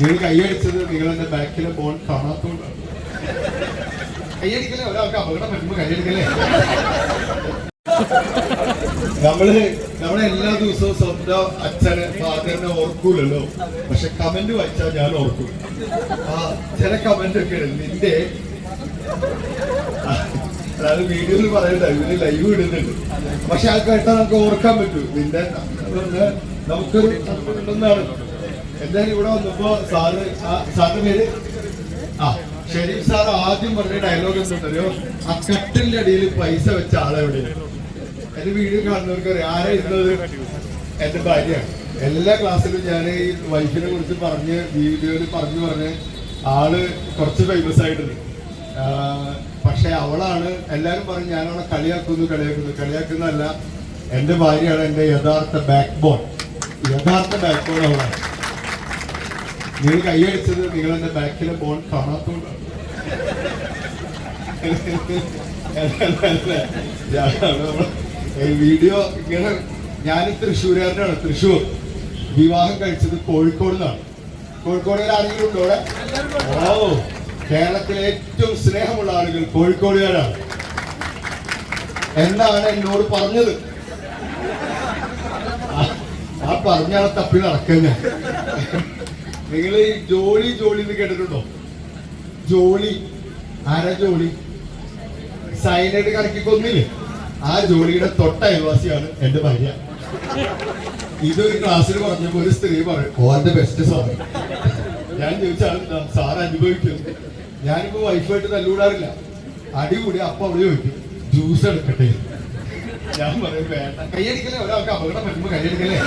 നിങ്ങൾ കൈയടിച്ചത് നിങ്ങൾ എന്റെ ബാക്കിലെ ബോൺ കാണാത്തോണ്ടാണ്. കൈയടിക്കലേ, ഒരാൾക്ക് അപകടം പറ്റുമ്പോ കൈയടിക്കലേ. നമ്മളെ എല്ലാ ദിവസവും സ്വന്തം അച്ഛനെ ഫാദറിനെ ഓർക്കൂലല്ലോ, പക്ഷെ കമന്റ് വായിച്ചാൽ ഞാൻ ഓർക്കും. ചില കമന്റ് ഒക്കെ നിന്റെ, അതായത് വീഡിയോയിൽ പറയണ്ട, ഇതിന് ലൈവ് ഇടുന്നുണ്ട്, പക്ഷെ അത് കേട്ടാൽ നമുക്ക് ഓർക്കാൻ പറ്റൂ. നിന്റെ നമുക്കൊരു ഉണ്ടെന്നാണ്. എന്തായാലും ഇവിടെ വന്നപ്പോ സാറിന്റെ പേര് ഷെരീഫ് സാർ ആദ്യം പറഞ്ഞ ഡയലോഗ് എന്താണെന്നറിയോ? ആ കട്ടിലിന്റെ അടിയിൽ പൈസ വെച്ച ആളെവിടെയാണ്? എന്റെ വീഡിയോ കാണുന്നവർക്ക് അറിയാം ആരാ ഇരുന്നത്. എന്റെ ഭാര്യയാണ്. എല്ലാ ക്ലാസ്സിലും ഞാൻ ഈ വൈഫിനെ കുറിച്ച് പറഞ്ഞ് വീഡിയോയിൽ പറഞ്ഞ് ആള് കുറച്ച് ഫേമസ് ആയിട്ടുണ്ട്. പക്ഷെ അവളാണ്, എല്ലാരും പറഞ്ഞ് ഞാൻ അവളെ കളിയാക്കുന്നതല്ല. എന്റെ ഭാര്യയാണ് എന്റെ യഥാർത്ഥ ബാക്ക് ബോൺ അവളാണ്. നിങ്ങൾ കൈയടിച്ചത് നിങ്ങൾ എന്റെ ബാക്കിലെ ബോൺ കാണാത്തോണ്ടാണ്. വീഡിയോ ഇങ്ങനെ, ഞാൻ തൃശ്ശൂരുകാരനാണ്. തൃശ്ശൂർ വിവാഹം കഴിച്ചത് കോഴിക്കോട് നിന്നാണ്. കോഴിക്കോട് ആരെങ്കിലും ഉണ്ടോ അവിടെ? ഓ, കേരളത്തിലെ ഏറ്റവും സ്നേഹമുള്ള ആളുകൾ കോഴിക്കോടുകാരാണ് എന്നാണ് എന്നോട് പറഞ്ഞത്. ആ പറഞ്ഞാളെ തപ്പി നടക്കുക. നിങ്ങൾ ഈ ജോളി എന്ന് കേട്ടിട്ടുണ്ടോ? ജോളി ആരാ? ജോളി സൈനൈഡ് കറക്കി കൊന്നില്ലേ? ആ ജോലിയുടെ തൊട്ട അയൽവാസിയാണ് എന്റെ ഭാര്യ. ഇതൊരു ക്ലാസ്സിൽ പറഞ്ഞപ്പോ ഒരു സ്ത്രീ പറയും, ഓന്റെ ബെസ്റ്റ് സാർ. ഞാൻ ചോദിച്ചാൽ സാർ അനുഭവിക്കും. ഞാനിപ്പോ വൈഫായിട്ട് തല്ലൂടാറില്ല, അടികൂടി അപ്പൊ അവള് ചോദിക്കും ജ്യൂസ് എടുക്കട്ടെ. ഞാൻ പറയും വേണ്ട. കൈയടിക്കലേ, ഒരാൾക്ക് അപകടം പറ്റുമ്പോ കൈയടിക്കലേ.